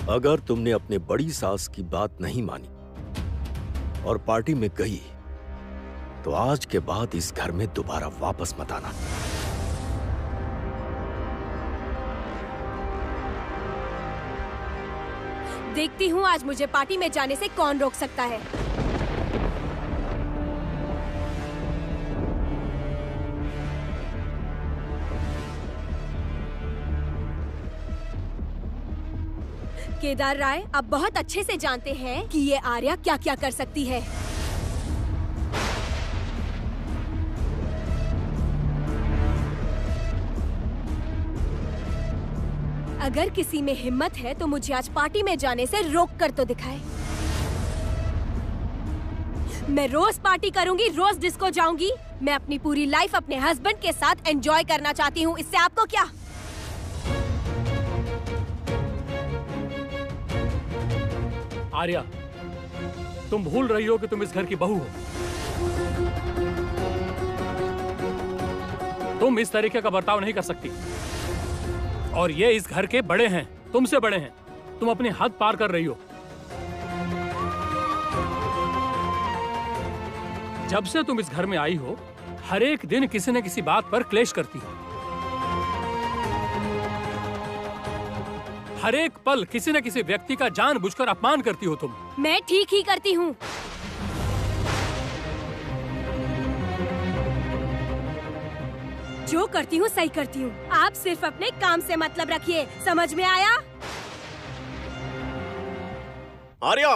अगर तुमने अपने बड़ी सास की बात नहीं मानी और पार्टी में गई तो आज के बाद इस घर में दोबारा वापस मत आना। देखती हूँ आज मुझे पार्टी में जाने से कौन रोक सकता है। केदार राय आप बहुत अच्छे से जानते हैं कि ये आर्या क्या क्या कर सकती है। अगर किसी में हिम्मत है तो मुझे आज पार्टी में जाने से रोक कर तो दिखाए। मैं रोज पार्टी करूंगी, रोज डिस्को जाऊंगी। मैं अपनी पूरी लाइफ अपने हस्बैंड के साथ एंजॉय करना चाहती हूँ। इससे आपको क्या? आर्या, तुम भूल रही हो कि तुम इस घर की बहू हो। तुम इस तरीके का बर्ताव नहीं कर सकती। और ये इस घर के बड़े हैं, तुमसे बड़े हैं। तुम अपनी हद पार कर रही हो। जब से तुम इस घर में आई हो, हर एक दिन किसी न किसी बात पर क्लेश करती हो। हर एक पल किसी न किसी व्यक्ति का जानबूझकर अपमान करती हो तुम। मैं ठीक ही करती हूँ। जो करती हूँ सही करती हूँ। आप सिर्फ अपने काम से मतलब रखिए, समझ में आया? आर्या,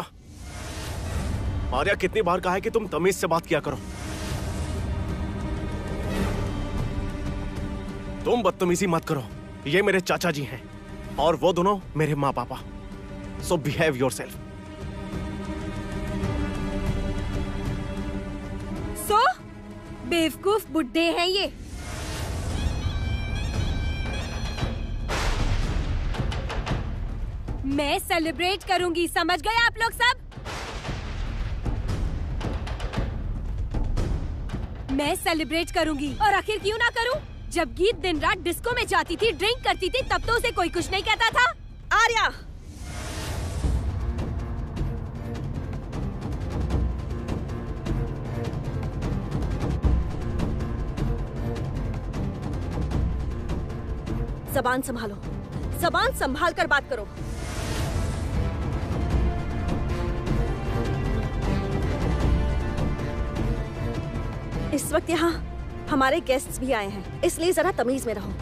आर्या कितनी बार कहा है कि तुम तमीज से बात किया करो। तुम बदतमीजी मत करो। ये मेरे चाचा जी हैं और वो दोनों मेरे माँ पापा। सो बिहेव योरसेल्फ। सो बेवकूफ बुड्ढे हैं ये। मैं सेलिब्रेट करूंगी, समझ गए आप लोग सब? मैं सेलिब्रेट करूंगी। और आखिर क्यों ना करूं? जब गीत दिन रात डिस्को में जाती थी, ड्रिंक करती थी, तब तो उसे कोई कुछ नहीं कहता था। आर्या, ज़बान संभालो, ज़बान संभाल कर बात करो। इस वक्त यहाँ हमारे गेस्ट्स भी आए हैं, इसलिए जरा तमीज में रहो।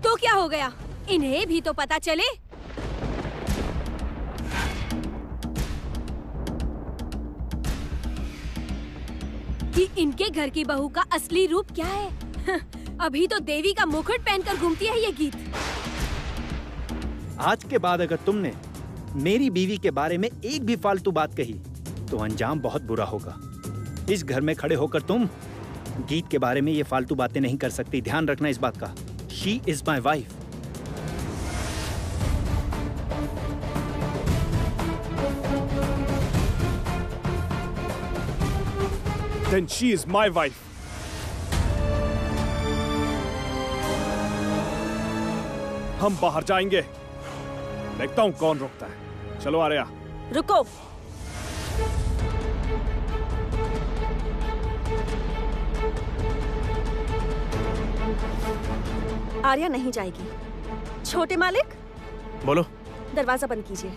तो क्या हो गया? इन्हें भी तो पता चले। कि इनके घर की बहू का असली रूप क्या है। अभी तो देवी का मुकुट पहनकर घूमती है ये गीत। आज के बाद अगर तुमने मेरी बीवी के बारे में एक भी फालतू बात कही तो अंजाम बहुत बुरा होगा। इस घर में खड़े होकर तुम गीत के बारे में ये फालतू बातें नहीं कर सकती। ध्यान रखना इस बात का। She is my wife. Then she is my wife. हम बाहर जाएंगे। देखता हूँ कौन रोकता है। चलो आर्या। रुको। आर्या नहीं जाएगी। छोटे मालिक, बोलो। दरवाजा बंद कीजिए।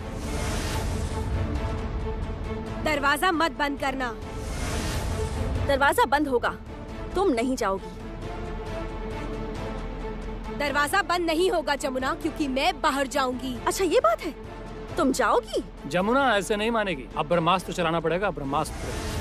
दरवाजा मत बंद करना। दरवाजा बंद होगा, तुम नहीं जाओगी। दरवाजा बंद नहीं होगा जमुना, क्योंकि मैं बाहर जाऊंगी। अच्छा ये बात है, तुम जाओगी? जमुना ऐसे नहीं मानेगी। अब ब्रह्मास्त्र चलाना पड़ेगा, ब्रह्मास्त्र।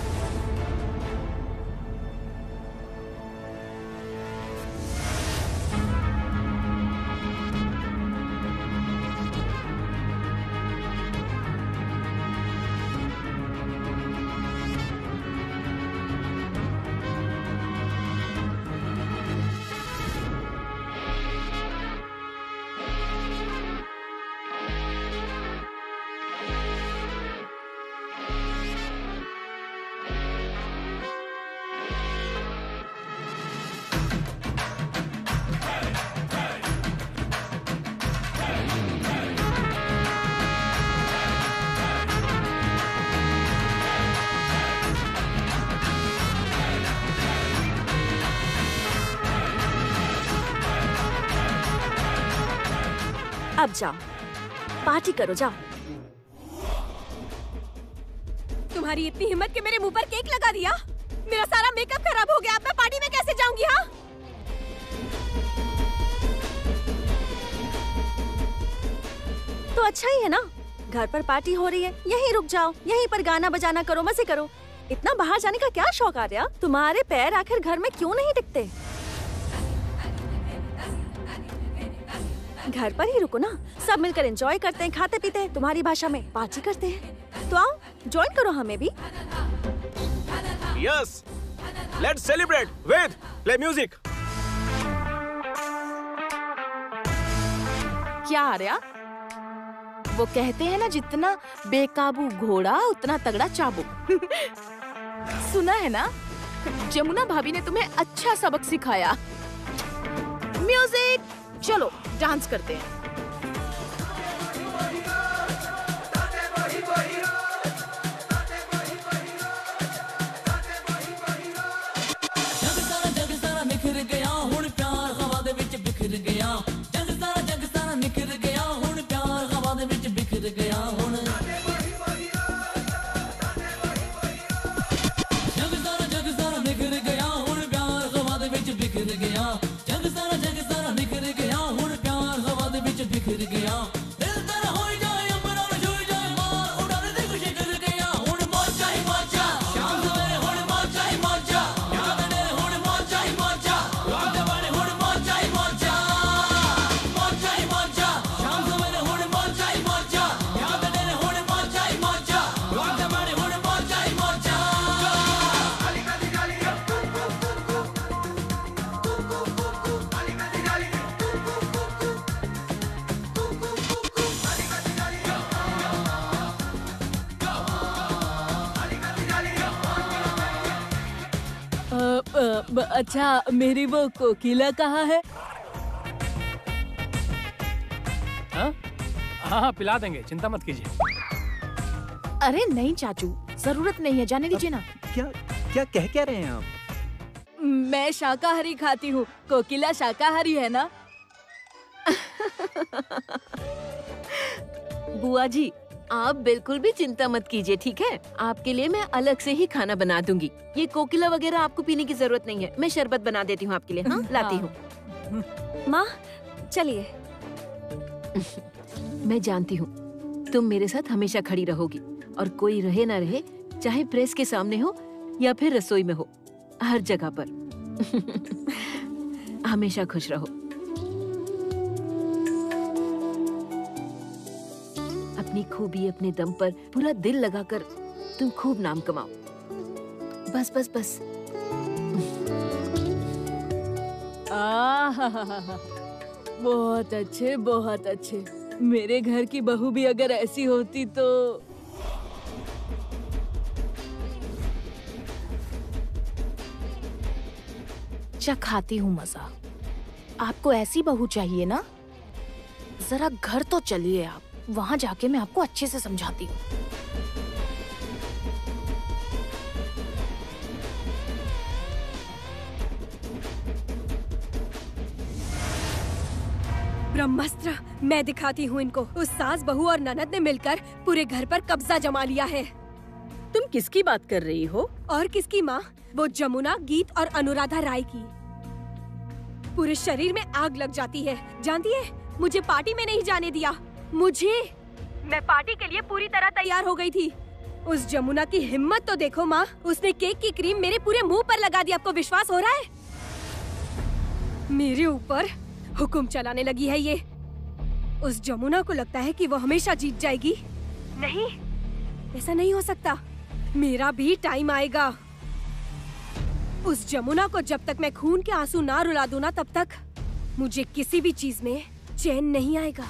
अब जाओ, पार्टी करो, जाओ। तुम्हारी इतनी हिम्मत कि मेरे मुंह पर केक लगा दिया। मेरा सारा मेकअप खराब हो गया। अब मैं पार्टी में कैसे जाऊंगी? हाँ, तो अच्छा ही है ना, घर पर पार्टी हो रही है, यहीं रुक जाओ, यहीं पर गाना बजाना करो, मजे करो। इतना बाहर जाने का क्या शौक आ रहा? तुम्हारे पैर आखिर घर में क्यों नहीं टिकते? घर पर ही रुको ना, सब मिलकर एंजॉय करते हैं, खाते पीते हैं, तुम्हारी भाषा में पार्टी करते हैं। तो आओ, ज्वाइन करो हमें भी। Yes, let's celebrate with play music. क्या आर्या, वो कहते हैं ना, जितना बेकाबू घोड़ा उतना तगड़ा चाबुक। सुना है ना, जमुना भाभी ने तुम्हें अच्छा सबक सिखाया। म्यूजिक, चलो डांस करते हैं। अच्छा, मेरी वो कोकिला कहाँ है? हाँ हाँ, पिला देंगे, चिंता मत कीजिए। अरे नहीं चाचू, जरूरत नहीं है, जाने दीजिए ना। क्या क्या कह क्या रहे हैं आप? मैं शाकाहारी खाती हूँ, कोकिला शाकाहारी है ना? बुआ जी, आप बिल्कुल भी चिंता मत कीजिए, ठीक है? आपके लिए मैं अलग से ही खाना बना दूंगी। ये कोकिला वगैरह आपको पीने की जरूरत नहीं है। मैं शरबत बना देती हूँ आपके लिए। हाँ, लाती हूँ। माँ, चलिए। मैं जानती हूँ तुम मेरे साथ हमेशा खड़ी रहोगी, और कोई रहे ना रहे, चाहे प्रेस के सामने हो या फिर रसोई में हो, हर जगह पर हमेशा खुश रहो। अपनी खूबी, अपने दम पर पूरा दिल लगाकर तुम खूब नाम कमाओ। बस बस बस। बहुत अच्छे, बहुत अच्छे। मेरे घर की बहू भी अगर ऐसी होती तो। चखाती हूँ मजा। आपको ऐसी बहू चाहिए ना? जरा घर तो चलिए आप, वहाँ जाके मैं आपको अच्छे से समझाती हूँ। ब्रह्मास्त्र मैं दिखाती हूँ इनको। उस सास, बहू और ननद ने मिलकर पूरे घर पर कब्जा जमा लिया है। तुम किसकी बात कर रही हो? और किसकी माँ? वो जमुना, गीत और अनुराधा राय की। पूरे शरीर में आग लग जाती है। जानती है, मुझे पार्टी में नहीं जाने दिया। मैं पार्टी के लिए पूरी तरह तैयार हो गई थी। उस जमुना की हिम्मत तो देखो माँ, उसने केक की क्रीम मेरे पूरे मुंह पर लगा दी। आपको विश्वास हो रहा है? मेरे ऊपर हुक्म चलाने लगी है ये। उस जमुना को लगता है कि वो हमेशा जीत जाएगी। नहीं, ऐसा नहीं हो सकता। मेरा भी टाइम आएगा। उस जमुना को जब तक मैं खून के आंसू ना रुला दूं ना, तब तक मुझे किसी भी चीज में चैन नहीं आएगा।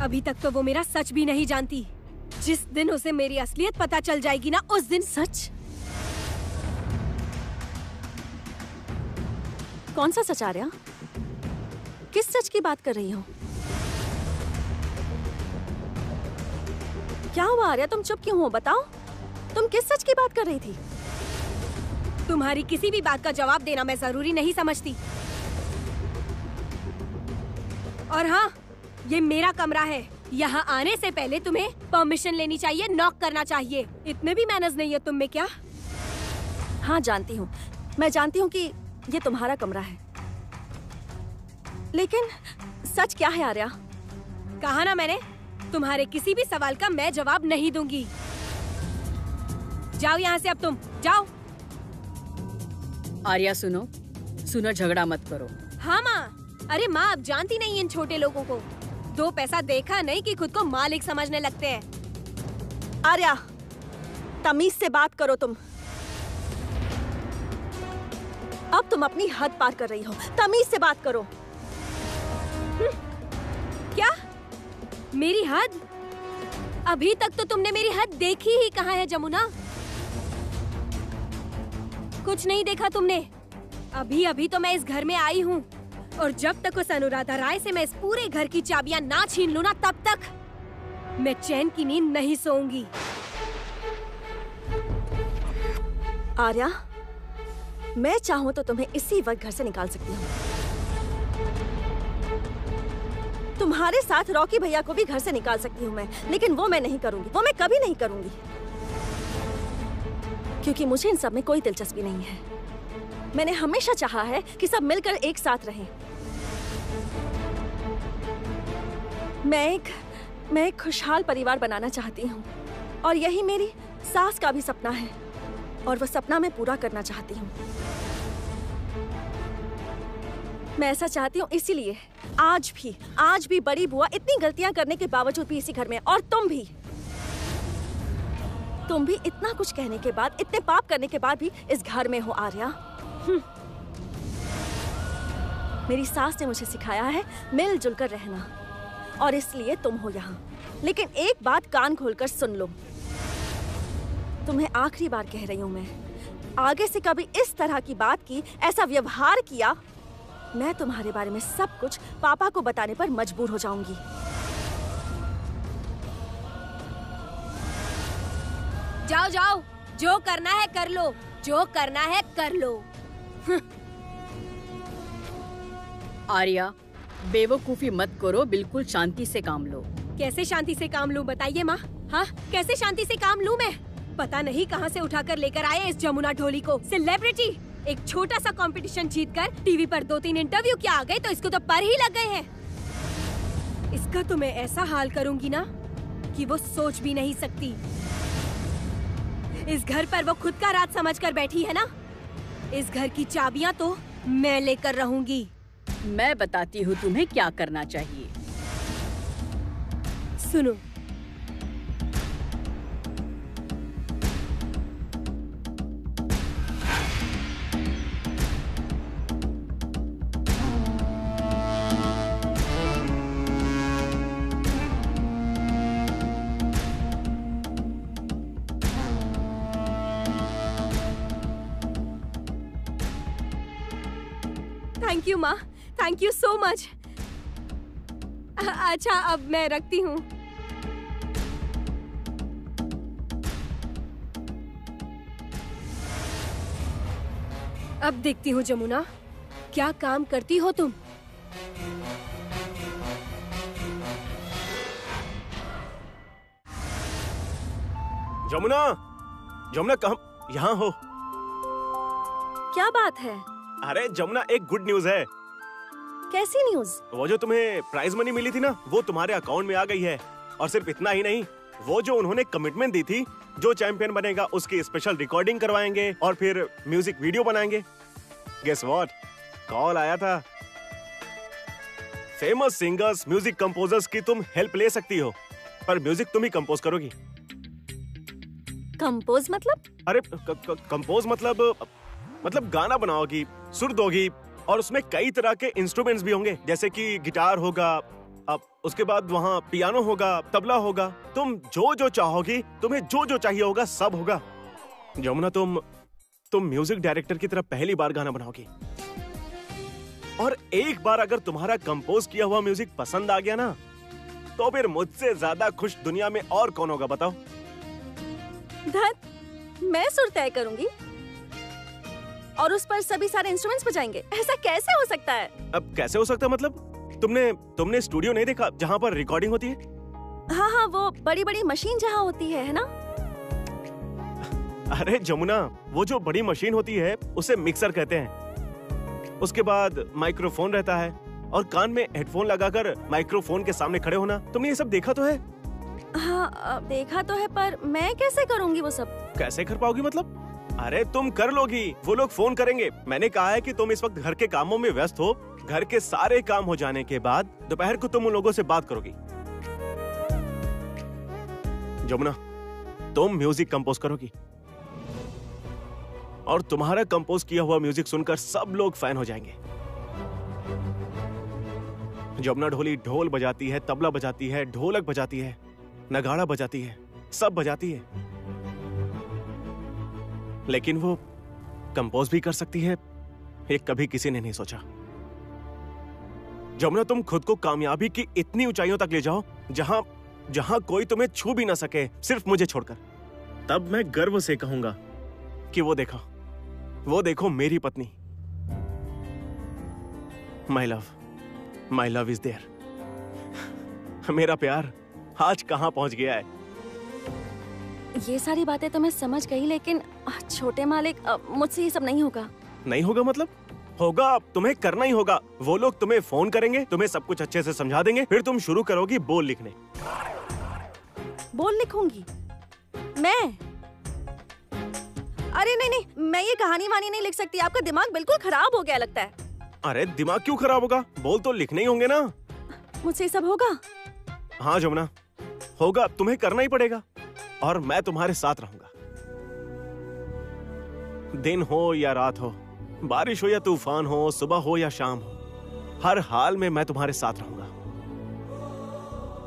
अभी तक तो वो मेरा सच भी नहीं जानती। जिस दिन उसे मेरी असलियत पता चल जाएगी ना, उस दिन। सच? कौन सा सच आर्या? किस सच की बात कर रही हो? क्या हुआ आर्या, तुम चुप क्यों हो? बताओ, तुम किस सच की बात कर रही थी? तुम्हारी किसी भी बात का जवाब देना मैं जरूरी नहीं समझती। और हाँ, ये मेरा कमरा है। यहाँ आने से पहले तुम्हें परमिशन लेनी चाहिए, नॉक करना चाहिए। इतने भी मैनर्स नहीं है तुम में क्या? हाँ जानती हूँ, मैं जानती हूँ कि ये तुम्हारा कमरा है, लेकिन सच क्या है आर्या? कहा ना मैंने, तुम्हारे किसी भी सवाल का मैं जवाब नहीं दूंगी। जाओ यहाँ से, अब तुम जाओ। आर्या सुनो, झगड़ा मत करो। हाँ माँ। अरे माँ, अब जानती नहीं इन छोटे लोगों को। 2 पैसा देखा नहीं कि खुद को मालिक समझने लगते हैं। आर्या, तमीज से बात करो तुम। अब तुम अपनी हद पार कर रही हो, तमीज से बात करो। क्या? मेरी हद? अभी तक तो तुमने मेरी हद देखी ही कहाँ है जमुना? कुछ नहीं देखा तुमने। अभी अभी तो मैं इस घर में आई हूँ, और जब तक उस अनुराधा राय से मैं इस पूरे घर की चाबियां ना छीन लूं ना, तब तक मैं चैन की नींद नहीं सोऊंगी। आर्या, मैं चाहूँ तो तुम्हें इसी वक्त घर से निकाल सकती हूँ। तुम्हारे साथ रॉकी भैया को भी घर से निकाल सकती हूँ मैं, लेकिन वो मैं नहीं करूँगी, वो मैं कभी नहीं करूँगी, क्योंकि मुझे इन सब में कोई दिलचस्पी नहीं है। मैंने हमेशा चाहा है कि सब मिलकर एक साथ रहें। मैं एक खुशहाल परिवार बनाना चाहती हूँ, और यही मेरी सास का भी सपना है, और वो सपना मैं पूरा करना चाहती हूँ। मैं ऐसा चाहती हूँ, इसीलिए आज भी बड़ी बुआ इतनी गलतियां करने के बावजूद भी इसी घर में, और तुम भी इतना कुछ कहने के बाद, इतने पाप करने के बाद भी इस घर में हो आर्या। मेरी सास ने मुझे सिखाया है मिलजुल कर रहना, और इसलिए तुम हो यहाँ। लेकिन एक बात कान खोलकर सुन लो, तुम्हें आखिरी बार कह रही हूँ मैं, आगे से कभी इस तरह की बात की, ऐसा व्यवहार किया, मैं तुम्हारे बारे में सब कुछ पापा को बताने पर मजबूर हो जाऊंगी। जाओ जाओ, जो करना है कर लो, जो करना है कर लो। आर्या, बेवकूफी मत करो, बिल्कुल शांति से काम लो। कैसे शांति से काम लूं बताइए माँ? हाँ, कैसे शांति से काम लूं मैं? पता नहीं कहाँ से उठाकर लेकर आए इस जमुना ढोली को। सेलिब्रिटी, एक छोटा सा कंपटीशन जीतकर टीवी पर 2-3 इंटरव्यू क्या आ गए तो इसको तो पर ही लग गए हैं। इसका तो मैं ऐसा हाल करूंगी ना कि वो सोच भी नहीं सकती। इस घर पर वो खुद का राज समझकर बैठी है ना, इस घर की चाबियां तो मैं लेकर रहूंगी। मैं बताती हूँ तुम्हें क्या करना चाहिए। सुनो, थैंक यू माँ, थैंक यू सो मच। अच्छा, अब मैं रखती हूँ। अब देखती हूँ जमुना, क्या काम करती हो तुम। जमुना, जमुना कहाँ? यहाँ हो? क्या बात है? अरे जमुना, एक गुड न्यूज है। कैसी न्यूज? वो जो तुम्हें प्राइज मनी मिली थी ना, वो तुम्हारे अकाउंट में आ गई है। और सिर्फ इतना ही नहीं, वो जो उन्होंने कमिटमेंट दी थी, जो चैंपियन बनेगा उसकी स्पेशल रिकॉर्डिंग करवाएंगे और फिर म्यूजिक वीडियो बनाएंगे। Guess what? कॉल आया था। फेमस सिंगर्स, म्यूजिक कंपोजर्स की तुम हेल्प ले सकती हो, पर म्यूजिक तुम ही कंपोज करोगी। कंपोज मतलब? अरे कंपोज मतलब गाना बनाओगी, सुर दोगी, और उसमें कई तरह के इंस्ट्रूमेंट्स भी होंगे, जैसे कि गिटार होगा, अब उसके बाद वहाँ पियानो होगा, तबला होगा। तुम जो जो चाहोगी, तुम्हें जो जो चाहिए होगा, सब होगा। जमुना, तुम म्यूजिक डायरेक्टर की तरह पहली बार गाना बनाओगी, और एक बार अगर तुम्हारा कंपोज किया हुआ म्यूजिक पसंद आ गया ना, तो फिर मुझसे ज्यादा खुश दुनिया में और कौन होगा बताओ? धत, मैं सुर तय करूंगी और उस पर सभी सारे इंस्ट्रूमेंट्स बजाएंगे, ऐसा कैसे हो सकता है? अब कैसे हो सकता है मतलब? तुमने स्टूडियो नहीं देखा जहाँ पर रिकॉर्डिंग होती है? हाँ हाँ, वो बड़ी बड़ी मशीन जहाँ होती है ना? अरे जमुना, वो जो बड़ी मशीन होती है उसे मिक्सर कहते हैं। उसके बाद माइक्रोफोन रहता है और कान में हेडफोन लगाकर माइक्रोफोन के सामने खड़े होना। तुमने ये सब देखा तो है? हाँ देखा तो है, पर मैं कैसे करूँगी वो सब? कैसे कर पाओगी मतलब? अरे तुम कर लोगी, वो लोग फोन करेंगे। मैंने कहा है कि तुम इस वक्त घर के कामों में व्यस्त हो। घर के सारे काम हो जाने के बाद दोपहर को तुम उन लोगों से बात करोगी। जमुना, तुम म्यूजिक कंपोज करोगी और तुम्हारा कंपोज किया हुआ म्यूजिक सुनकर सब लोग फैन हो जाएंगे। जमुना ढोली ढोल बजाती है, तबला बजाती है, ढोलक बजाती है, नगाड़ा बजाती है, सब बजाती है, लेकिन वो कंपोज भी कर सकती है, ये कभी किसी ने नहीं सोचा। जमुना, तुम खुद को कामयाबी की इतनी ऊंचाइयों तक ले जाओ जहां कोई तुम्हें छू भी ना सके, सिर्फ मुझे छोड़कर। तब मैं गर्व से कहूंगा कि वो देखो मेरी पत्नी। My love is there. मेरा प्यार आज कहां पहुंच गया है। ये सारी बातें तो मैं समझ गई, लेकिन छोटे मालिक, मुझसे ये सब नहीं होगा। नहीं होगा मतलब? होगा, तुम्हें करना ही होगा। वो लोग तुम्हें फोन करेंगे, तुम्हें सब कुछ अच्छे से समझा देंगे, फिर तुम शुरू करोगी बोल लिखने। बोल लिखूंगी मैं? अरे नहीं, मैं ये कहानी वानी नहीं लिख सकती। आपका दिमाग बिल्कुल खराब हो गया लगता है। अरे दिमाग क्यों खराब होगा? बोल तो लिखने ही होंगे ना। मुझसे ये सब होगा? हाँ जमुना, होगा, तुम्हें करना ही पड़ेगा और मैं तुम्हारे साथ रहूंगा। दिन हो या रात हो, बारिश हो या तूफान हो, सुबह हो या शाम हो, हर हाल में मैं तुम्हारे साथ रहूंगा।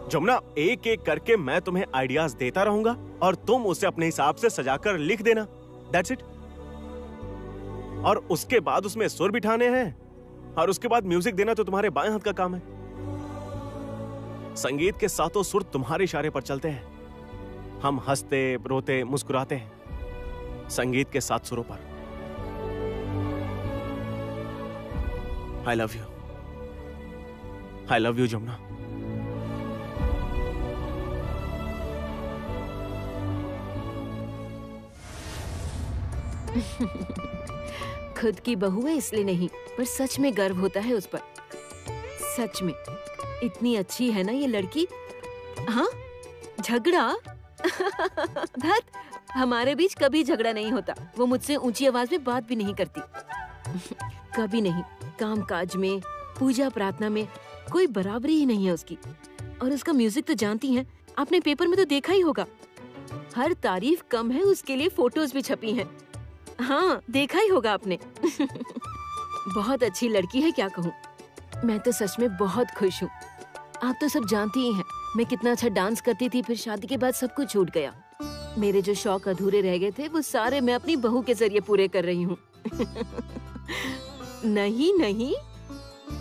जमुना, एक एक करके मैं तुम्हें आइडियाज देता रहूंगा और तुम उसे अपने हिसाब से सजाकर लिख देना। That's it. और उसके बाद उसमें सुर बिठाने हैं और उसके बाद म्यूजिक देना तो तुम्हारे बाएं हाथ का काम है। संगीत के सातों सुर तुम्हारे इशारे पर चलते हैं। हम हंसते, रोते, मुस्कुराते हैं संगीत के 7 सुरों पर। I love you Jamuna. खुद की बहू है इसलिए नहीं, पर सच में गर्व होता है उस पर। सच में इतनी अच्छी है ना ये लड़की। हाँ, झगड़ा? धत, हमारे बीच कभी झगड़ा नहीं होता। वो मुझसे ऊंची आवाज में बात भी नहीं करती। कभी नहीं। काम काज में, पूजा प्रार्थना में कोई बराबरी ही नहीं है उसकी। और उसका म्यूजिक तो जानती हैं, आपने पेपर में तो देखा ही होगा। हर तारीफ कम है, उसके लिए फोटोज भी छपी हैं। हाँ, देखा ही होगा आपने। बहुत अच्छी लड़की है, क्या कहूँ। मैं तो सच में बहुत खुश हूँ। आप तो सब जानती ही हैं, मैं कितना अच्छा डांस करती थी, फिर शादी के बाद सब कुछ छूट गया। मेरे जो शौक अधूरे रह गए थे वो सारे मैं अपनी बहू के जरिए पूरे कर रही हूँ। नहीं,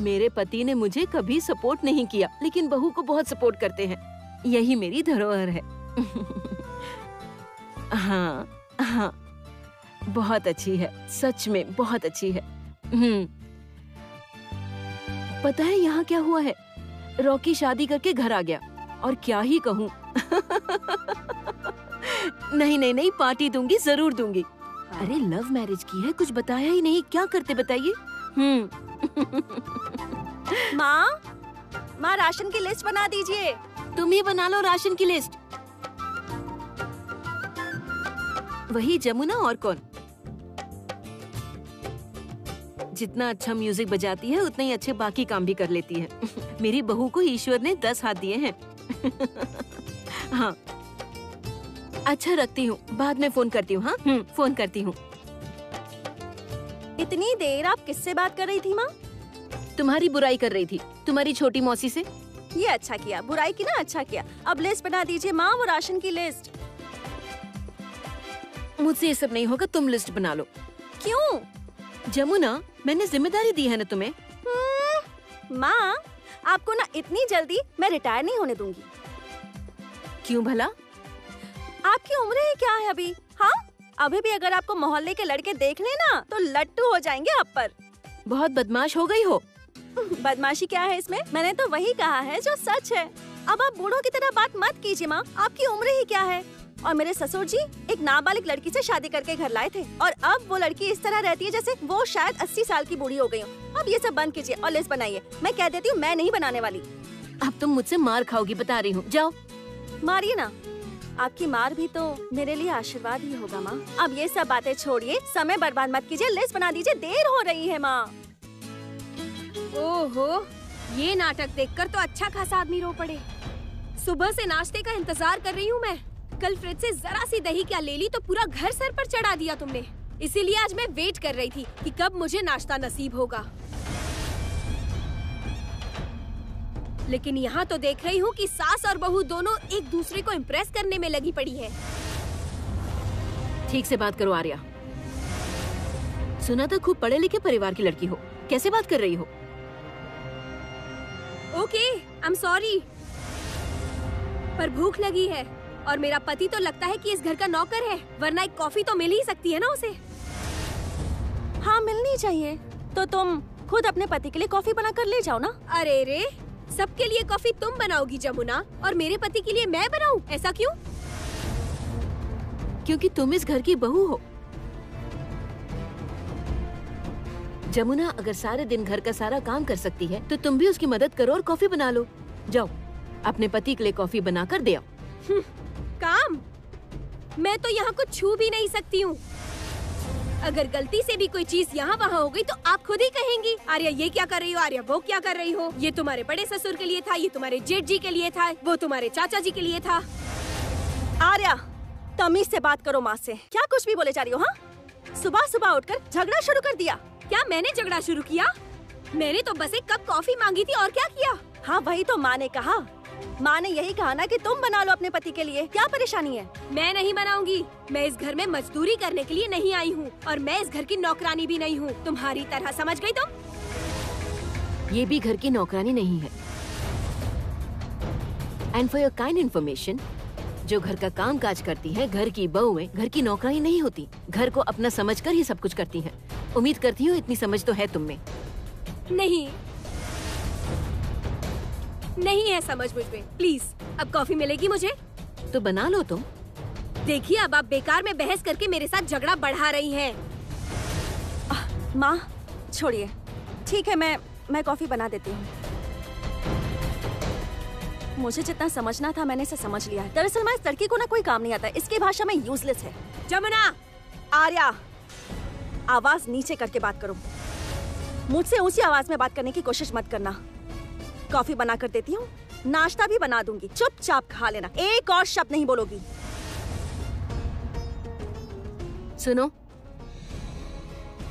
मेरे पति ने मुझे कभी सपोर्ट नहीं किया, लेकिन बहू को बहुत सपोर्ट करते हैं। यही मेरी धरोहर है। हाँ, बहुत अच्छी है, सच में बहुत अच्छी है। पता है यहाँ क्या हुआ है? रॉकी शादी करके घर आ गया और क्या ही कहूँ। नहीं, पार्टी दूंगी, जरूर दूंगी। अरे लव मैरिज की है, कुछ बताया ही नहीं, क्या करते बताइए। माँ, राशन की लिस्ट बना दीजिए। तुम ही बना लो राशन की लिस्ट। वही जमुना, और कौन? जितना अच्छा म्यूजिक बजाती है उतना ही अच्छे बाकी काम भी कर लेती है। मेरी बहू को ईश्वर ने 10 हाथ दिए हैं। हाँ, अच्छा रखती हूँ, बाद में फोन करती हूँ। हाँ, फोन करती हूँ। इतनी देर आप किससे बात कर रही थी माँ? तुम्हारी बुराई कर रही थी, तुम्हारी छोटी मौसी से। ये अच्छा किया, बुराई की ना, अच्छा किया। अब लिस्ट बना दीजिए माँ, वो राशन की लिस्ट। मुझसे ये सब नहीं होगा, तुम लिस्ट बना लो। क्यों? जमुना, मैंने जिम्मेदारी दी है ना तुम्हें। माँ, आपको ना इतनी जल्दी मैं रिटायर नहीं होने दूंगी। क्यों भला? आपकी उम्र ही क्या है अभी? हाँ, अभी भी अगर आपको मोहल्ले के लड़के देख ले ना तो लट्टू हो जाएंगे आप पर। बहुत बदमाश हो गई हो। बदमाशी क्या है इसमें? मैंने तो वही कहा है जो सच है। अब आप बूढ़ों की तरह बात मत कीजिए माँ, आपकी उम्र ही क्या है। और मेरे ससुर जी एक नाबालिग लड़की से शादी करके घर लाए थे और अब वो लड़की इस तरह रहती है जैसे वो शायद 80 साल की बूढ़ी हो गई हो। अब ये सब बंद कीजिए और लिस्ट बनाइए। मैं कह देती हूँ मैं नहीं बनाने वाली। अब तुम मुझसे मार खाओगी, बता रही हूँ। जाओ मारिए ना, आपकी मार भी तो मेरे लिए आशीर्वाद ही होगा माँ। अब ये सब बातें छोड़िए, समय बर्बाद मत कीजिए, लिस्ट बना दीजिए, देर हो रही है माँ। ओहो, ये नाटक देखकर तो अच्छा खासा आदमी रो पड़े। सुबह से नाश्ते का इंतजार कर रही हूँ मैं। कल फ्रिज से जरा सी दही क्या ले ली तो पूरा घर सर पर चढ़ा दिया तुमने। इसीलिए आज मैं वेट कर रही थी कि कब मुझे नाश्ता नसीब होगा। लेकिन यहाँ तो देख रही हूँ कि सास और बहू दोनों एक दूसरे को इम्प्रेस करने में लगी पड़ी है। ठीक से बात करो आर्या। सुना था खूब पढ़े लिखे परिवार की लड़की हो, कैसे बात कर रही हो? ओके, आई एम सॉरी, पर भूख लगी है और मेरा पति तो लगता है कि इस घर का नौकर है, वरना एक कॉफी तो मिल ही सकती है ना उसे। हाँ मिलनी चाहिए, तो तुम खुद अपने पति के लिए कॉफी बना कर ले जाओ ना। अरे रे, सबके लिए कॉफी तुम बनाओगी जमुना और मेरे पति के लिए मैं बनाऊं? ऐसा क्यों? क्योंकि तुम इस घर की बहू हो। जमुना अगर सारे दिन घर का सारा काम कर सकती है तो तुम भी उसकी मदद करो और कॉफी बना लो। जाओ अपने पति के लिए कॉफी बनाकर दे आओ। काम? मैं तो यहाँ कुछ छू भी नहीं सकती हूँ। अगर गलती से भी कोई चीज यहाँ वहाँ हो गई तो आप खुद ही कहेंगी, आर्या ये क्या कर रही हो, आर्या वो क्या कर रही हो। ये तुम्हारे बड़े ससुर के लिए था, ये तुम्हारे जेठ जी के लिए था, वो तुम्हारे चाचा जी के लिए था। आर्या तमीज से बात करो माँ से, क्या कुछ भी बोले जा रही हो? हाँ, सुबह सुबह उठकर झगड़ा शुरू कर दिया। क्या मैंने झगड़ा शुरू किया? मैंने तो बस एक कप कॉफी मांगी थी, और क्या किया? हाँ वही तो माँ ने कहा। माँ ने यही कहा ना कि तुम बना लो अपने पति के लिए, क्या परेशानी है? मैं नहीं बनाऊंगी। मैं इस घर में मजदूरी करने के लिए नहीं आई हूँ और मैं इस घर की नौकरानी भी नहीं हूँ, तुम्हारी तरह, समझ गई तुम? ये भी घर की नौकरानी नहीं है। And for your kind information, जो घर का काम काज करती है, घर की बहुएं घर की नौकरानी नहीं होती, घर को अपना समझकर ही सब कुछ करती हैं। उम्मीद करती हूँ इतनी समझ तो है तुम में। नहीं है समझ मुझ में। प्लीज, अब कॉफी मिलेगी मुझे? तो बना लो तुम। देखिए अब आप बेकार में बहस करके मेरे साथ झगड़ा बढ़ा रही हैं। माँ छोड़िए, ठीक है मैं कॉफी बना देती हूँ। मुझे जितना समझना था मैंने इसे समझ लिया है। दरअसल मैं इस लड़की को ना कोई काम नहीं आता, इसकी भाषा में यूजलेस है। जमुना! आर्या आवाज नीचे करके बात करो, मुझसे ऊंची आवाज में बात करने की कोशिश मत करना। कॉफी बना कर देती हूँ, नाश्ता भी बना दूंगी, चुपचाप खा लेना, एक और शब्द नहीं बोलोगी। सुनो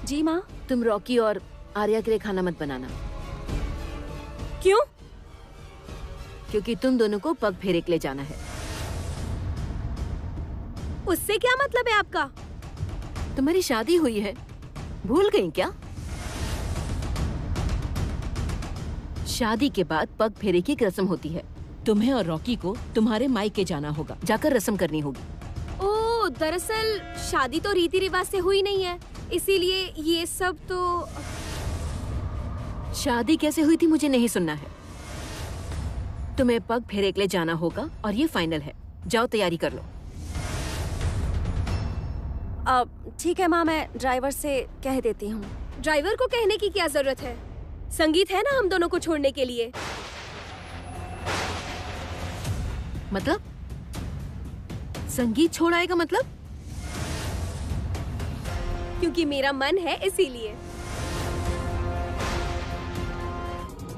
जी माँ। तुम रॉकी और आर्या के लिए खाना मत बनाना। क्यों? क्योंकि तुम दोनों को पग फेरे के लिए जाना है। उससे क्या मतलब है आपका? तुम्हारी शादी हुई है, भूल गई क्या? शादी के बाद पग फेरे की एक रस्म होती है। तुम्हें और रॉकी को तुम्हारे मायके जाना होगा, जाकर रस्म करनी होगी। ओह, दरअसल शादी तो रीति रिवाज से हुई नहीं है, इसीलिए ये सब तो। शादी कैसे हुई थी मुझे नहीं सुनना है। तुम्हें पग फेरे के लिए जाना होगा और ये फाइनल है। जाओ तैयारी कर लो। ठीक है माँ, मैं ड्राइवर से कह देती हूँ। ड्राइवर को कहने की क्या जरूरत है? संगीत है ना हम दोनों को छोड़ने के लिए। मतलब? संगीत छोड़ आएगा मतलब? क्योंकि मेरा मन है इसीलिए।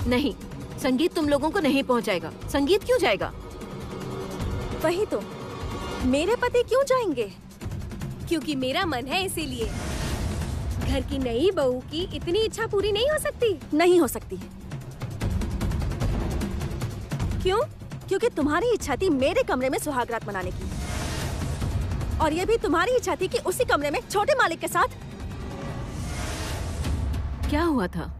नहीं, संगीत तुम लोगों को नहीं पहुंचाएगा। संगीत क्यों जाएगा? वही तो, मेरे पति क्यों जाएंगे? क्योंकि मेरा मन है इसीलिए। घर की नई बहू की इतनी इच्छा पूरी नहीं हो सकती? नहीं हो सकती। क्यों? क्योंकि तुम्हारी इच्छा थी मेरे कमरे में सुहागरात मनाने की, और ये भी तुम्हारी इच्छा थी कि उसी कमरे में छोटे मालिक के साथ। क्या हुआ था?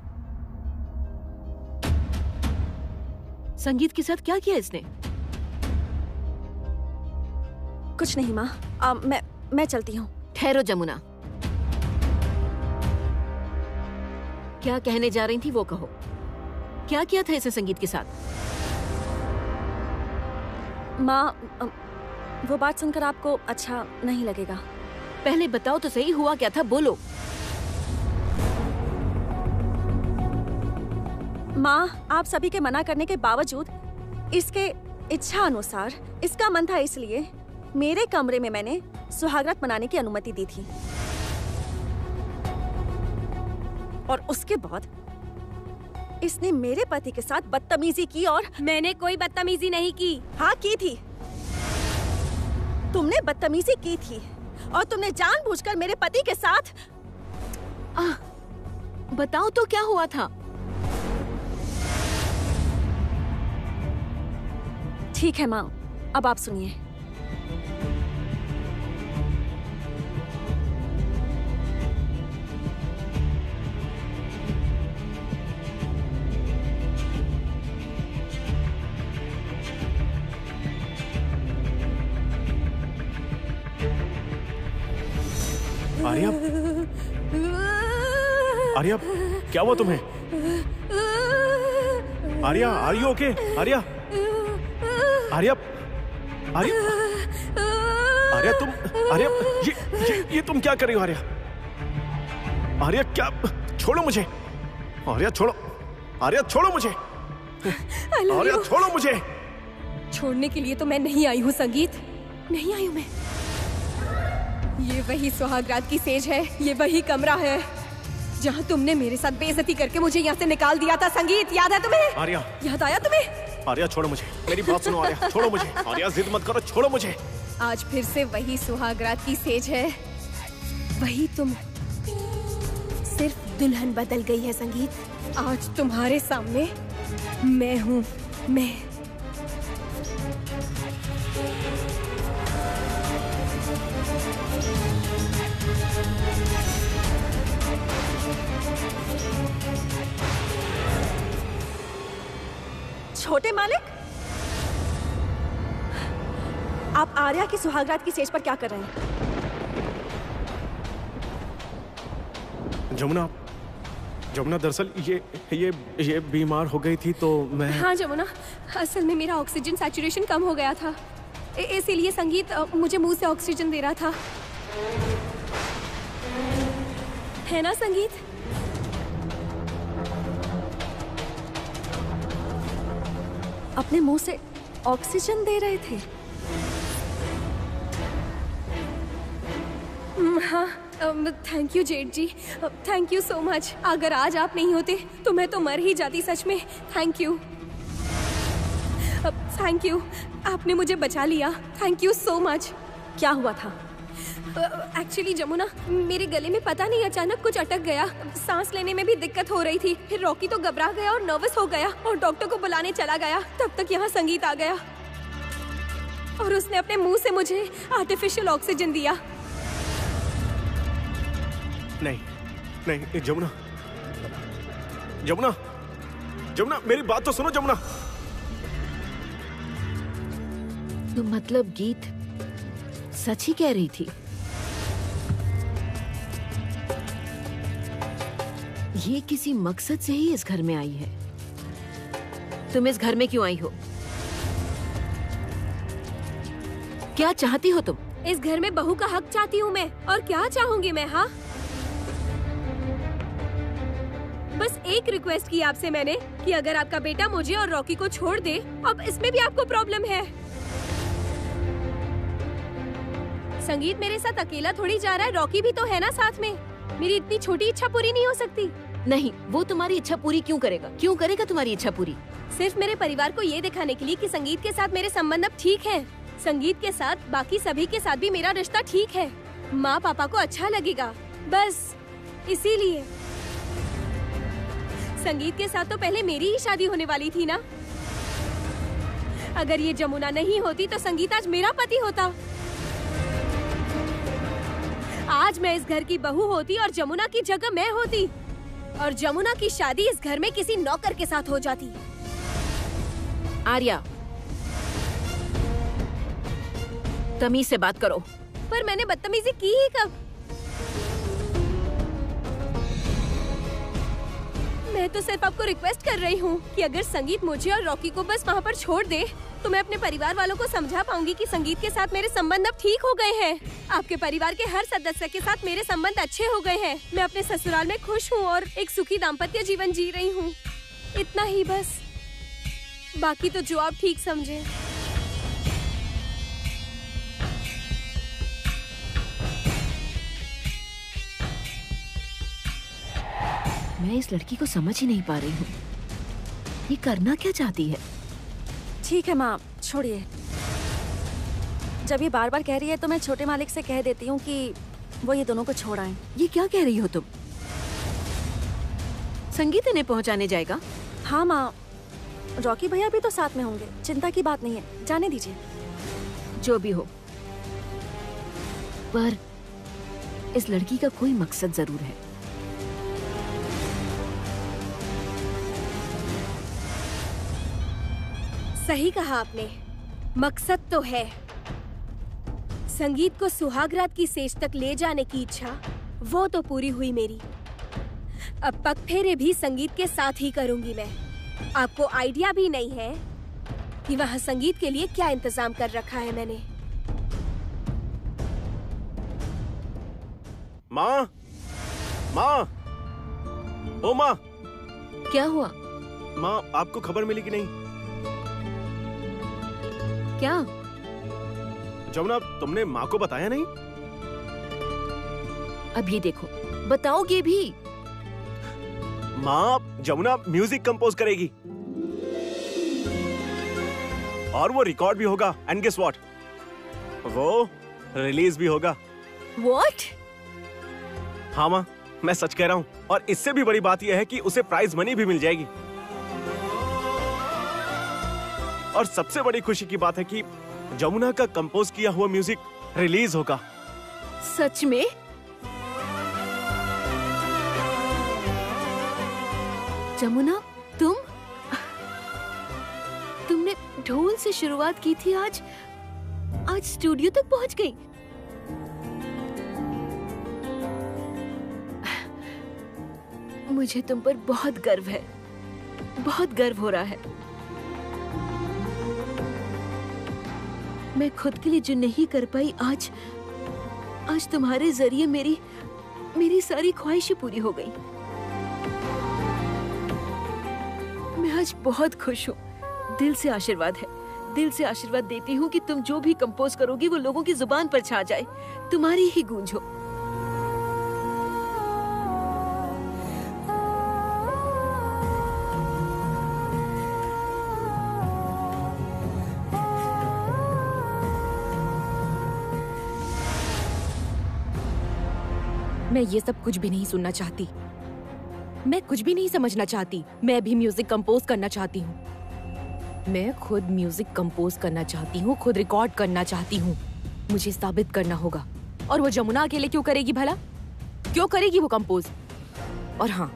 संगीत के साथ क्या किया इसने? कुछ नहीं माँ, मैं चलती हूँ। ठहरो जमुना, क्या कहने जा रही थी वो कहो। क्या किया था इसे संगीत के साथ? माँ, वो बात सुनकर आपको अच्छा नहीं लगेगा। पहले बताओ तो सही, हुआ क्या था, बोलो। माँ, आप सभी के मना करने के बावजूद इसके इच्छा अनुसार इसका मन था, इसलिए मेरे कमरे में मैंने सुहागरात मनाने की अनुमति दी थी। और उसके बाद इसने मेरे पति के साथ बदतमीजी की। और मैंने कोई बदतमीजी नहीं की। हाँ, की थी। तुमने बदतमीजी की थी और तुमने जानबूझकर मेरे पति के साथ। बताओ तो क्या हुआ था? ठीक है माँ, अब आप सुनिए। आर्या, आर्या, क्या हुआ तुम्हें? Arya, are you okay? Arya, Arya, Arya, Arya, तुम, आर्या, ये तुम क्या कर रही हो आर्या? आर्या, क्या? छोड़ो मुझे। आर्या, छोड़ो। आर्या, छोड़ो मुझे। आर्या, छोड़ो मुझे। छोड़ने के लिए तो मैं नहीं आई हूँ संगीत, नहीं आई हूँ मैं। ये वही सुहागरात की सेज है, ये वही कमरा है जहाँ तुमने मेरे साथ बेइज्जती करके मुझे यहाँ से निकाल दिया था। संगीत, याद है तुम्हें? आर्या, याद आया तुम्हें? आर्या, छोड़ो मुझे। मेरी बात सुनो आर्या, छोड़ो मुझे। आर्या, जिद मत करो, छोड़ो मुझे। आज फिर से वही सुहागरात की सेज है, वही तुम। सिर्फ दुल्हन बदल गई है संगीत। आज तुम्हारे सामने मैं हूँ, मैं। छोटे मालिक, आप आर्या की सुहागरात की स्टेज पर क्या कर रहे हैं? जमुना, जमुना, दरअसल ये बीमार हो गई थी तो मैं। हाँ जमुना, असल में मेरा ऑक्सीजन सैचुरेशन कम हो गया था, इसीलिए संगीत मुझे मुंह से ऑक्सीजन दे रहा था, है ना संगीत? अपने मुंह से ऑक्सीजन दे रहे थे? हाँ, थैंक यू जेठ जी, थैंक यू सो मच। अगर आज आप नहीं होते तो मैं तो मर ही जाती, सच में। थैंक यू, थैंक यू, आपने मुझे बचा लिया। Thank you so much. क्या हुआ था? एक्चुअली जमुना, मेरे गले में पता नहीं अचानक कुछ अटक गया, सांस लेने में भी दिक्कत हो रही थी। फिर रॉकी तो घबरा गया और नर्वस हो गया और डॉक्टर को बुलाने चला गया। तब तक यहाँ संगीत आ गया और उसने अपने मुंह से मुझे आर्टिफिशियल ऑक्सीजन दिया। नहीं, नहीं, जमुना, जमुना, जमुना, मेरी बात तो सुनो जमुना। तो मतलब गीत सच ही कह रही थी? ये किसी मकसद से ही इस घर में आई है। तुम इस घर में क्यों आई हो? क्या चाहती हो तुम? इस घर में बहू का हक चाहती हूँ मैं, और क्या चाहूंगी मैं? हाँ, बस एक रिक्वेस्ट की आपसे मैंने कि अगर आपका बेटा मुझे और रॉकी को छोड़ दे। अब इसमें भी आपको प्रॉब्लम है? संगीत मेरे साथ अकेला थोड़ी जा रहा है, रॉकी भी तो है ना साथ में। मेरी इतनी छोटी इच्छा पूरी नहीं हो सकती? नहीं, वो तुम्हारी इच्छा पूरी क्यों करेगा? क्यों करेगा तुम्हारी इच्छा पूरी? सिर्फ मेरे परिवार को ये दिखाने के लिए कि संगीत के साथ मेरे संबंध अब ठीक हैं। संगीत के साथ बाकी सभी के साथ भी मेरा रिश्ता ठीक है। माँ पापा को अच्छा लगेगा, बस इसीलिए। संगीत के साथ तो पहले मेरी ही शादी होने वाली थी ना। अगर ये जमुना नहीं होती तो संगीत आज मेरा पति होता। आज मैं इस घर की बहू होती और जमुना की जगह मैं होती, और जमुना की शादी इस घर में किसी नौकर के साथ हो जाती। आर्या, तमीज से बात करो। पर मैंने बदतमीजी की ही कब? मैं तो सिर्फ आपको रिक्वेस्ट कर रही हूँ कि अगर संगीत मुझे और रॉकी को बस वहाँ पर छोड़ दे तो मैं अपने परिवार वालों को समझा पाऊंगी कि संगीत के साथ मेरे संबंध अब ठीक हो गए हैं। आपके परिवार के हर सदस्य के साथ मेरे संबंध अच्छे हो गए हैं। मैं अपने ससुराल में खुश हूँ और एक सुखी दाम्पत्य जीवन जी रही हूँ। इतना ही बस, बाकी तो जो आप ठीक समझे। मैं इस लड़की को समझ ही नहीं पा रही हूँ, ये करना क्या चाहती है। ठीक है माँ, छोड़िए। जब ये बार बार कह रही है तो मैं छोटे मालिक से कह देती हूँ कि वो ये दोनों को छोड़ आएं। ये क्या कह रही हो तुम? संगीत इन्हें पहुँचाने जाएगा? हाँ माँ, रॉकी भैया भी तो साथ में होंगे, चिंता की बात नहीं है, जाने दीजिए। जो भी हो, पर इस लड़की का कोई मकसद जरूर है। सही कहा आपने, मकसद तो है। संगीत को सुहागरात की सेज तक ले जाने की इच्छा वो तो पूरी हुई मेरी। अब पग फेरे भी संगीत के साथ ही करूंगी मैं। आपको आइडिया भी नहीं है कि वहाँ संगीत के लिए क्या इंतजाम कर रखा है मैंने। माँ, माँ, ओ माँ। क्या हुआ? माँ, आपको खबर मिली कि नहीं? क्या? जमुना, तुमने माँ को बताया नहीं? अब ये देखो, बताओगे भी? माँ, जमुना म्यूजिक कंपोज करेगी और वो रिकॉर्ड भी होगा। एंड गेस व्हाट, वो रिलीज भी होगा। व्हाट? हाँ माँ, मैं सच कह रहा हूँ। और इससे भी बड़ी बात यह है कि उसे प्राइज मनी भी मिल जाएगी। और सबसे बड़ी खुशी की बात है कि जमुना का कंपोज किया हुआ म्यूजिक रिलीज होगा। सच में? जमुना, तुमने ढोल से शुरुआत की थी, आज स्टूडियो तक पहुंच गई। मुझे तुम पर बहुत गर्व है, बहुत गर्व हो रहा है। मैं खुद के लिए जो नहीं कर पाई, आज तुम्हारे जरिए मेरी सारी ख्वाहिशें पूरी हो गई। मैं आज बहुत खुश हूँ। दिल से आशीर्वाद है, दिल से आशीर्वाद देती हूँ कि तुम जो भी कंपोज करोगी वो लोगों की जुबान पर छा जाए, तुम्हारी ही गूंज हो। मैं ये सब कुछ भी नहीं सुनना चाहती, मैं कुछ भी नहीं समझना चाहती। मैं भी म्यूजिक कंपोज करना चाहती हूँ। मैं खुद म्यूजिक कंपोज करना चाहती हूँ, खुद रिकॉर्ड करना चाहती हूँ। मुझे साबित करना होगा। और वो जमुना अकेले क्यों करेगी भला? क्यों करेगी वो कंपोज? और हाँ,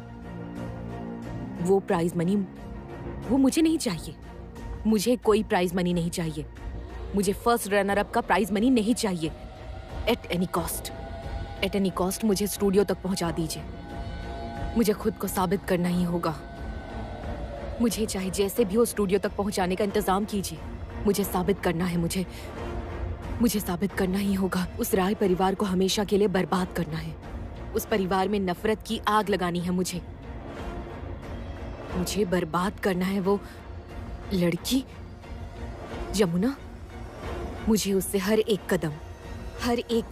वो प्राइज मनी वो मुझे नहीं चाहिए। मुझे कोई प्राइज मनी नहीं चाहिए। मुझे फर्स्ट रनर अप का प्राइज मनी नहीं चाहिए। At any cost, at any cost मुझे स्टूडियो तक पहुंचा दीजिए। मुझे खुद को साबित करना ही होगा। मुझे चाहे जैसे भी हो स्टूडियो तक पहुंचाने का इंतजाम कीजिए। मुझे साबित करना है, मुझे साबित करना ही होगा। उस राय परिवार को हमेशा के लिए बर्बाद करना है। उस परिवार में नफरत की आग लगानी है मुझे बर्बाद करना है। वो लड़की जमुना, मुझे उससे हर एक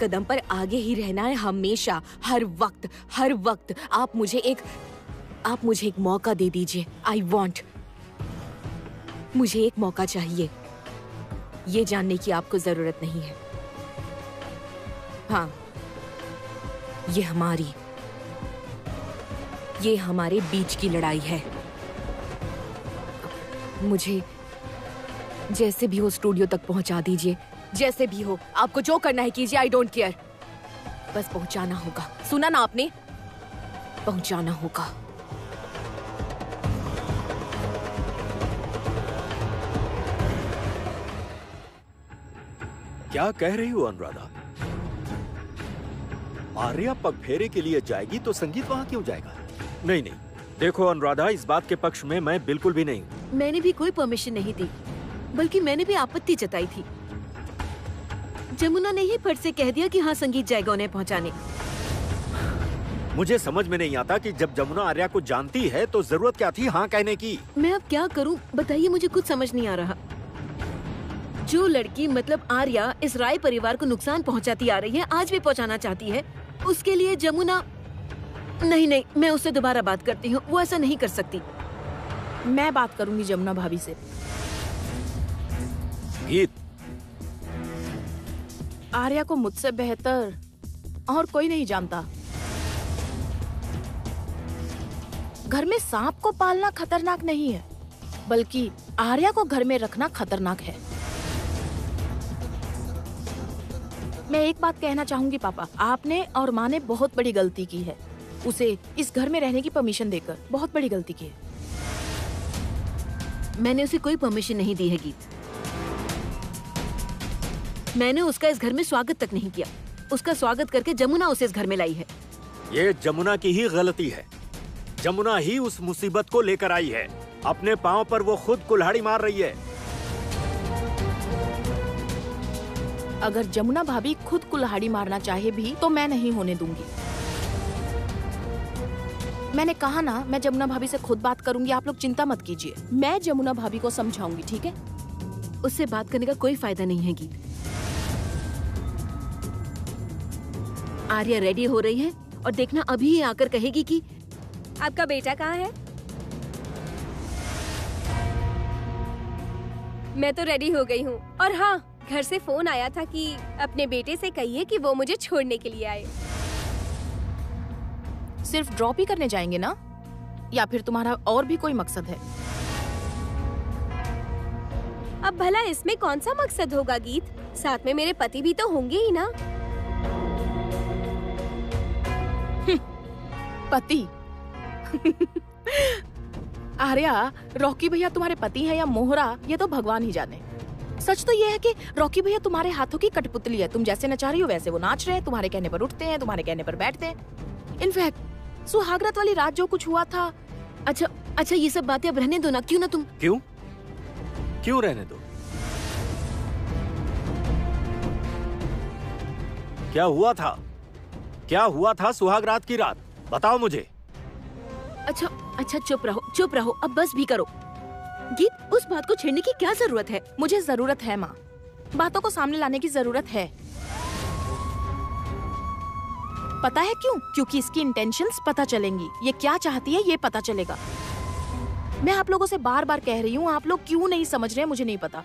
कदम पर आगे ही रहना है हमेशा, हर वक्त। आप मुझे एक मौका दे दीजिए। मुझे एक मौका चाहिए। ये जानने की आपको जरूरत नहीं है। हाँ, ये हमारे बीच की लड़ाई है। मुझे जैसे भी हो स्टूडियो तक पहुंचा दीजिए। जैसे भी हो, आपको जो करना है कीजिए। I don't care. बस पहुंचाना होगा। सुना ना आपने? पहुंचाना होगा। क्या कह रही हो अनुराधा? आर्या पगफेरे के लिए जाएगी तो संगीत वहां क्यों जाएगा? नहीं, देखो अनुराधा, इस बात के पक्ष में मैं बिल्कुल भी नहीं हूँ। मैंने भी कोई परमिशन नहीं दी, बल्कि मैंने भी आपत्ति जताई थी। जमुना ने ही फट से कह दिया कि हाँ संगीत जाएगा उन्हें पहुँचाने। मुझे समझ में नहीं आता कि जब जमुना आर्या को जानती है तो जरूरत क्या थी हाँ कहने की। मैं अब क्या करूं बताइए, मुझे कुछ समझ नहीं आ रहा। जो लड़की मतलब आर्या इस राय परिवार को नुकसान पहुंचाती आ रही है, आज भी पहुंचाना चाहती है, उसके लिए जमुना नहीं, मैं उससे दोबारा बात करती हूँ। वो ऐसा नहीं कर सकती। मैं बात करूंगी जमुना भाभी से। गीत, आर्या को मुझसे बेहतर और कोई नहीं जानता। घर में सांप को पालना खतरनाक नहीं है, बल्कि आर्या को घर में रखना खतरनाक है। मैं एक बात कहना चाहूंगी पापा, आपने और माँ ने बहुत बड़ी गलती की है। उसे इस घर में रहने की परमिशन देकर बहुत बड़ी गलती की है। मैंने उसे कोई परमिशन नहीं दी है गीत। मैंने उसका इस घर में स्वागत तक नहीं किया। उसका स्वागत करके जमुना उसे इस घर में लाई है। ये जमुना की ही गलती है। जमुना ही उस मुसीबत को लेकर आई है। अपने पांव पर वो खुद कुल्हाड़ी मार रही है। अगर जमुना भाभी खुद कुल्हाड़ी मारना चाहे भी तो मैं नहीं होने दूंगी। मैंने कहा ना, मैं जमुना भाभी से खुद बात करूंगी। आप लोग चिंता मत कीजिए, मैं जमुना भाभी को समझाऊंगी, ठीक है? उससे बात करने का कोई फायदा नहीं है गीत। आर्या रेडी हो रही है और देखना अभी ही आकर कहेगी कि आपका बेटा कहाँ है? मैं तो रेडी हो गई हूँ। और हाँ, घर से फोन आया था कि अपने बेटे से कहिए कि वो मुझे छोड़ने के लिए आए। सिर्फ ड्रॉप ही करने जाएंगे ना, या फिर तुम्हारा और भी कोई मकसद है? अब भला इसमें कौन सा मकसद होगा गीत? साथ में मेरे पति भी तो होंगे ही ना। पति? आर्या, रॉकी भैया तुम्हारे पति हैं या मोहरा, ये तो भगवान ही जाने। सच तो ये है कि रॉकी भैया तुम्हारे हाथों की कठपुतली है। तुम जैसे नचा रही हो वैसे वो नाच रहे हैं, तुम्हारे कहने पर उठते हैं, तुम्हारे कहने पर बैठते हैं। इनफैक्ट सुहागरात वाली रात जो कुछ हुआ था। अच्छा ये सब बातें अब रहने दो ना। क्यों ना तुम क्यों रहने दो? क्या हुआ था सुहागरात की रात? बताओ मुझे। अच्छा चुप रहो अब बस भी करो। गीत, उस बात को छेड़ने की क्या जरूरत है? मुझे जरूरत है माँ, बातों को सामने लाने की जरूरत है। पता है क्यों? क्योंकि इसकी इंटेंशंस पता चलेंगी। ये क्या चाहती है ये पता चलेगा। मैं आप लोगों से बार बार कह रही हूँ, आप लोग क्यों नहीं समझ रहे मुझे नहीं पता।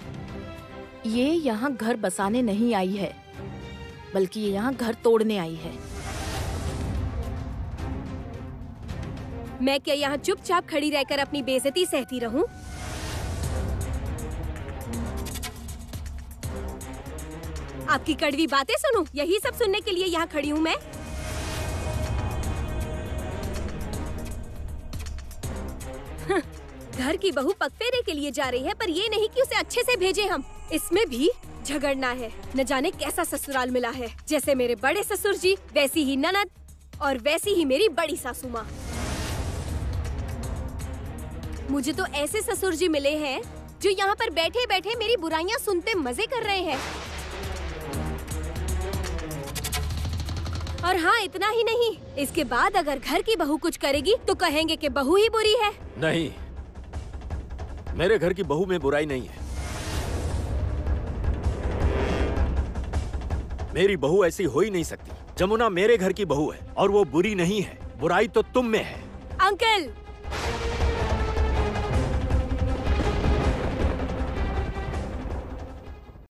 ये यहाँ घर बसाने नहीं आई है, बल्कि ये यहाँ घर तोड़ने आई है। मैं क्या यहाँ चुपचाप खड़ी रहकर अपनी बेइज्जती सहती रहूं? आपकी कड़वी बातें सुनूं? यही सब सुनने के लिए यहाँ खड़ी हूँ मैं। घर की बहू पगफेरे के लिए जा रही है, पर ये नहीं कि उसे अच्छे से भेजे हम। इसमें भी झगड़ना है। न जाने कैसा ससुराल मिला है। जैसे मेरे बड़े ससुर जी, वैसी ही ननद और वैसी ही मेरी बड़ी सासू माँ। मुझे तो ऐसे ससुर जी मिले हैं जो यहाँ पर बैठे बैठे मेरी बुराइयां सुनते मजे कर रहे हैं। और हाँ, इतना ही नहीं, इसके बाद अगर घर की बहू कुछ करेगी तो कहेंगे कि बहू ही बुरी है। नहीं, मेरे घर की बहू में बुराई नहीं है। मेरी बहू ऐसी हो ही नहीं सकती। जमुना मेरे घर की बहू है और वो बुरी नहीं है। बुराई तो तुम में है। अंकल,